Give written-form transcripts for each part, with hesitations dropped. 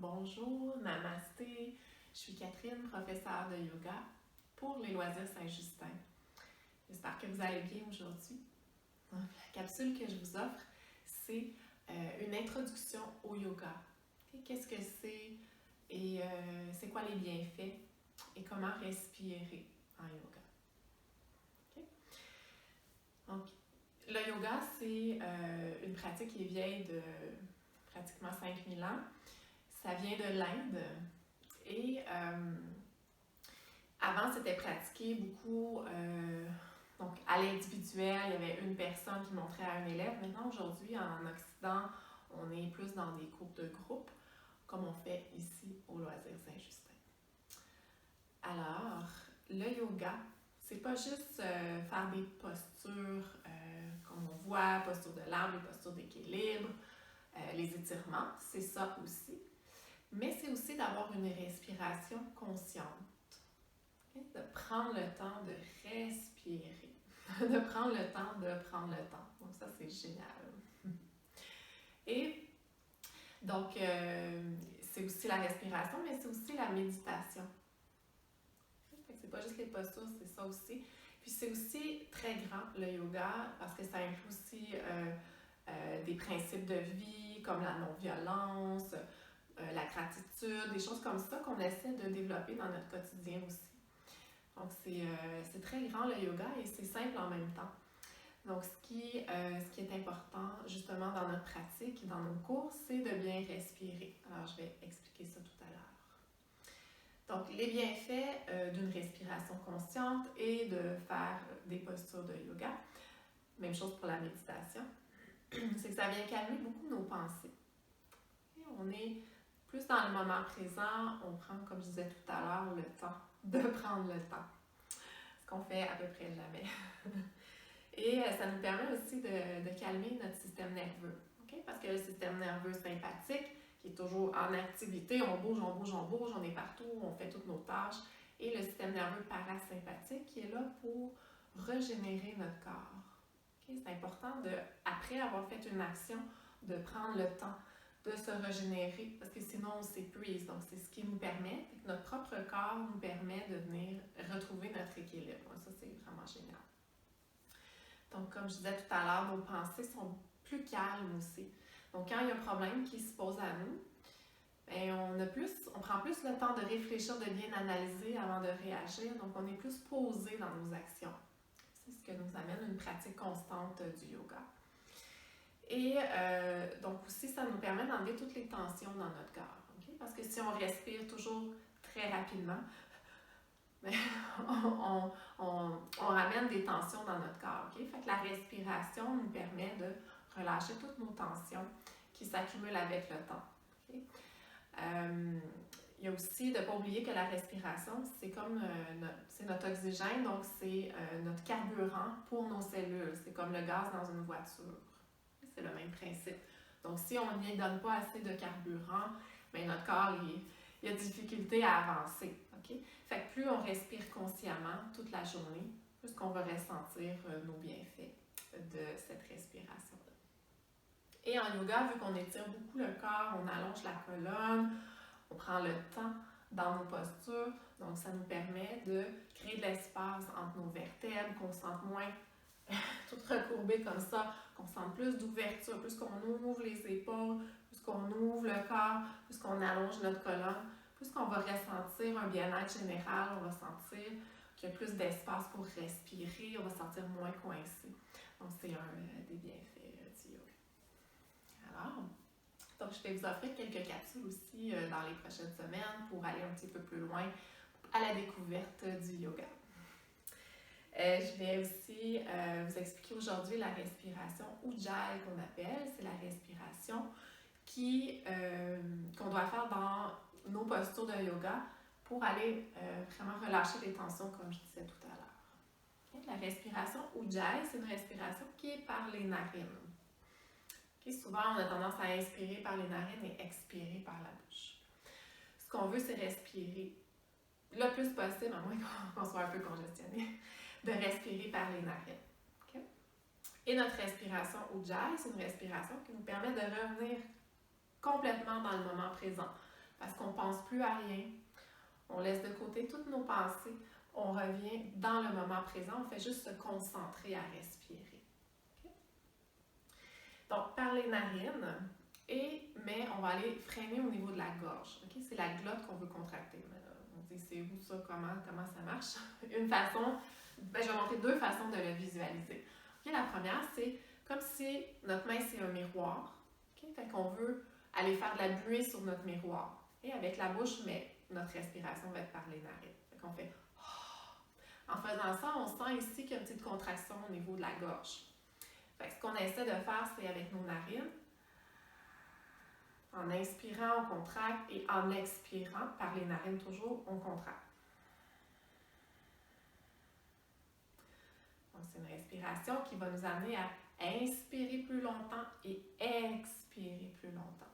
Bonjour, namasté, je suis Catherine, professeure de yoga pour les loisirs Saint-Justin. J'espère que vous allez bien aujourd'hui. Donc, la capsule que je vous offre, c'est une introduction au yoga. Qu'est-ce que c'est et c'est quoi les bienfaits et comment respirer en yoga. Okay? Donc, le yoga, c'est une pratique qui est vieille de pratiquement 5000 ans. Ça vient de l'Inde et avant, c'était pratiqué beaucoup donc à l'individuel. Il y avait une personne qui montrait à un élève. Maintenant, aujourd'hui, en Occident, on est plus dans des groupes de groupes, comme on fait ici au Loisir Saint-Justin. Alors, le yoga, c'est pas juste faire des postures comme on voit, posture de l'arbre, les postures d'équilibre, les étirements, c'est ça aussi. Mais c'est aussi d'avoir une respiration consciente. Okay? De prendre le temps de respirer. De prendre le temps de prendre le temps. Donc ça, c'est génial. Et donc, c'est aussi la respiration, mais c'est aussi la méditation. Okay? C'est pas juste les postures, c'est ça aussi. Puis c'est aussi très grand, le yoga, parce que ça inclut aussi des principes de vie, comme la non-violence, la gratitude, des choses comme ça qu'on essaie de développer dans notre quotidien aussi. Donc, c'est très grand le yoga et c'est simple en même temps. Donc, ce qui est important justement dans notre pratique, dans nos cours, c'est de bien respirer. Alors, je vais expliquer ça tout à l'heure. Donc, les bienfaits d'une respiration consciente et de faire des postures de yoga, même chose pour la méditation, c'est que ça vient calmer beaucoup nos pensées. Et on est plus dans le moment présent, on prend, comme je disais tout à l'heure, le temps de prendre le temps. Ce qu'on fait à peu près jamais. Et ça nous permet aussi de calmer notre système nerveux. Okay? Parce que le système nerveux sympathique, qui est toujours en activité, on bouge, on est partout, on fait toutes nos tâches. Et le système nerveux parasympathique, qui est là pour régénérer notre corps. Okay? C'est important, après avoir fait une action, de prendre le temps de se régénérer, parce que sinon on s'épuise. Donc c'est ce qui nous permet, notre propre corps nous permet de venir retrouver notre équilibre. Ça, c'est vraiment génial. Donc comme je disais tout à l'heure, nos pensées sont plus calmes aussi. Donc quand il y a un problème qui se pose à nous, bien, on prend plus le temps de réfléchir, de bien analyser avant de réagir. Donc on est plus posé dans nos actions. C'est ce que nous amène une pratique constante du yoga. Et donc aussi, ça nous permet d'enlever toutes les tensions dans notre corps. Okay? Parce que si on respire toujours très rapidement, on ramène des tensions dans notre corps. Okay? Fait que la respiration nous permet de relâcher toutes nos tensions qui s'accumulent avec le temps. Okay? Il y a aussi de ne pas oublier que la respiration, c'est comme c'est notre oxygène, donc c'est notre carburant pour nos cellules. C'est comme le gaz dans une voiture. C'est le même principe. Donc, si on n'y donne pas assez de carburant, bien, notre corps il a des difficultés à avancer. Okay? Fait que plus on respire consciemment toute la journée, plus qu'on va ressentir nos bienfaits de cette respiration-là. Et en yoga, vu qu'on étire beaucoup le corps, on allonge la colonne, on prend le temps dans nos postures, donc ça nous permet de créer de l'espace entre nos vertèbres, qu'on sente moins tout recourbé comme ça, qu'on sente plus d'ouverture, plus qu'on ouvre les épaules, plus qu'on ouvre le corps, plus qu'on allonge notre colonne, plus qu'on va ressentir un bien-être général, on va sentir qu'il y a plus d'espace pour respirer, on va se sentir moins coincé. Donc, c'est un des bienfaits du yoga. Alors, donc je vais vous offrir quelques capsules aussi dans les prochaines semaines pour aller un petit peu plus loin à la découverte du yoga. Je vais aussi vous expliquer aujourd'hui la respiration Ujjayi qu'on appelle. C'est la respiration qu'on doit faire dans nos postures de yoga pour aller vraiment relâcher les tensions comme je disais tout à l'heure. Okay? La respiration Ujjayi, c'est une respiration qui est par les narines. Okay? Souvent, on a tendance à inspirer par les narines et expirer par la bouche. Ce qu'on veut, c'est respirer le plus possible, à moins qu'on soit un peu congestionné, de respirer par les narines. Okay? Et notre respiration Ujjayi, c'est une respiration qui nous permet de revenir complètement dans le moment présent. parce qu'on ne pense plus à rien. On laisse de côté toutes nos pensées. On revient dans le moment présent. On fait juste se concentrer à respirer. Okay? Donc, par les narines, mais on va aller freiner au niveau de la gorge. Okay? C'est la glotte qu'on veut contracter. On dit, c'est où ça, comment ça marche? Une façon, je vais montrer deux façons de le visualiser. Okay? La première, c'est comme si notre main, c'est un miroir. Okay? Fait qu'on veut aller faire de la buée sur notre miroir. Et avec la bouche, mais notre respiration va être par les narines. Fait qu'on fait en faisant ça, on sent ici qu'il y a une petite contraction au niveau de la gorge. Fait que ce qu'on essaie de faire, c'est avec nos narines. En inspirant, on contracte et en expirant, par les narines toujours, on contracte. Donc, c'est une respiration qui va nous amener à inspirer plus longtemps et expirer plus longtemps.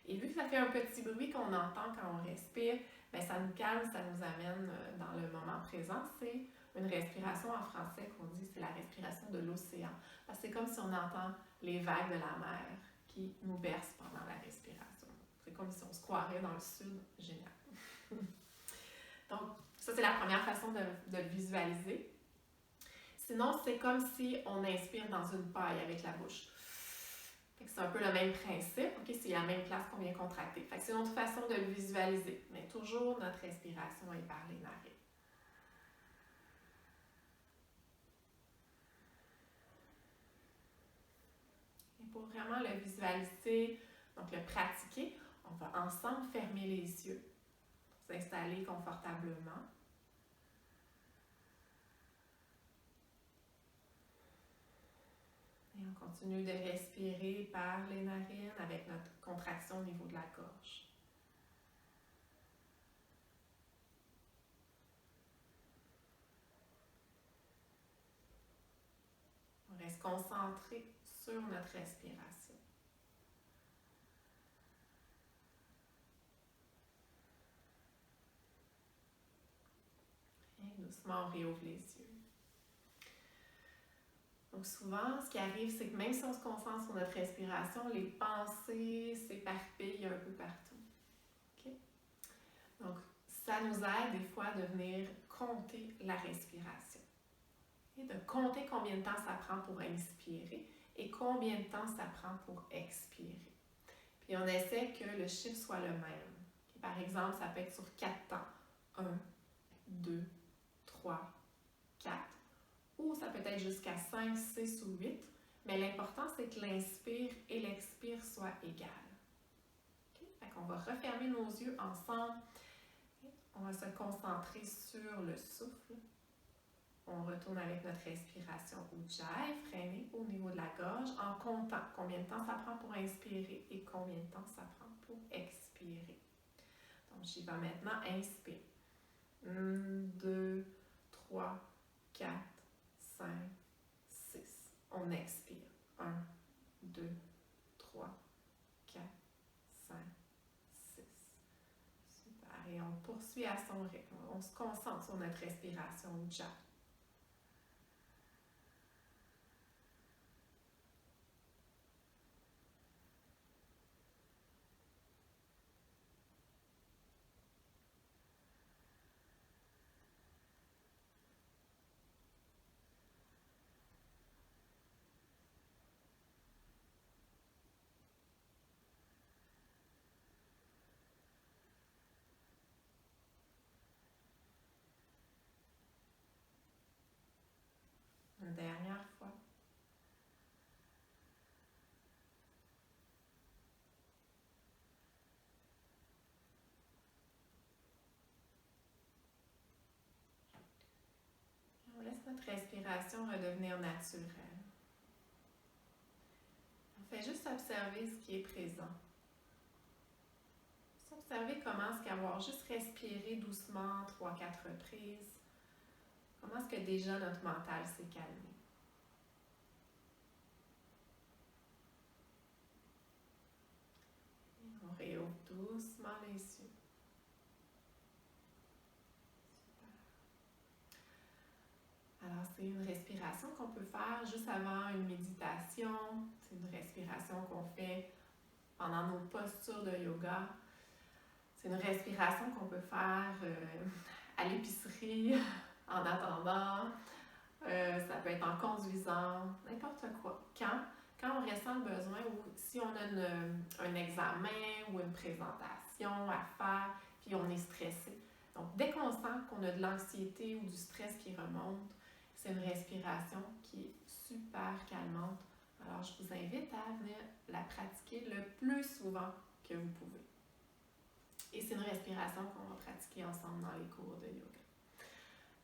Et vu que ça fait un petit bruit qu'on entend quand on respire, bien, ça nous calme, ça nous amène dans le moment présent. C'est une respiration en français qu'on dit, c'est la respiration de l'océan. Parce que c'est comme si on entend les vagues de la mer qui nous bercent pendant la respiration. C'est comme si on se croirait dans le sud. Génial. Donc, ça, c'est la première façon de le visualiser. Sinon, c'est comme si on inspire dans une paille avec la bouche. C'est un peu le même principe, okay? C'est la même place qu'on vient contracter. C'est une autre façon de le visualiser, mais toujours notre respiration est par les narines. Et pour vraiment le visualiser, donc le pratiquer, on va ensemble fermer les yeux, s'installer confortablement. Et on continue de respirer par les narines avec notre contraction au niveau de la gorge. On reste concentré sur notre respiration. Et doucement, on réouvre les yeux. Donc souvent, ce qui arrive, c'est que même si on se concentre sur notre respiration, les pensées s'éparpillent un peu partout. Okay? Donc, ça nous aide des fois de venir compter la respiration. Et de compter combien de temps ça prend pour inspirer et combien de temps ça prend pour expirer. Puis on essaie que le chiffre soit le même. Okay? Par exemple, ça peut être sur 4 temps. 1, 2, 3, 4. Ou ça peut être jusqu'à 5, 6 ou 8, mais l'important, c'est que l'inspire et l'expire soient égales. Okay? Fait qu'on va refermer nos yeux ensemble. On va se concentrer sur le souffle. On retourne avec notre respiration Ujjayi, freinée au niveau de la gorge, en comptant combien de temps ça prend pour inspirer et combien de temps ça prend pour expirer. Donc, j'y vais maintenant. Inspire. 1, 2, 3, 4, 5, 6. On expire. 1, 2, 3, 4, 5, 6. Super. Et on poursuit à son rythme. On se concentre sur notre respiration Ujjayi. Une dernière fois. On laisse notre respiration redevenir naturelle. On fait juste observer ce qui est présent. Juste observer comment est-ce qu'avoir juste respiré doucement 3-4 reprises, comment est-ce que déjà notre mental s'est calmé. Et on réouvre doucement les yeux. Alors, c'est une respiration qu'on peut faire juste avant une méditation. C'est une respiration qu'on fait pendant nos postures de yoga. C'est une respiration qu'on peut faire à l'épicerie, en attendant, ça peut être en conduisant, n'importe quoi. Quand on ressent le besoin ou si on a un examen ou une présentation à faire, puis on est stressé. Donc, dès qu'on sent qu'on a de l'anxiété ou du stress qui remonte, c'est une respiration qui est super calmante. Alors, je vous invite à venir la pratiquer le plus souvent que vous pouvez. Et c'est une respiration qu'on va pratiquer ensemble dans les cours de yoga.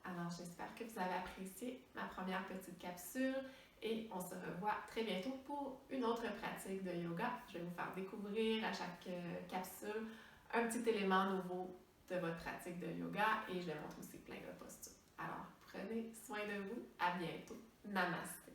Alors, j'espère que vous avez apprécié ma première petite capsule et on se revoit très bientôt pour une autre pratique de yoga. Je vais vous faire découvrir à chaque capsule un petit élément nouveau de votre pratique de yoga et je vais montrer aussi plein de postures. Alors, prenez soin de vous. À bientôt. Namaste.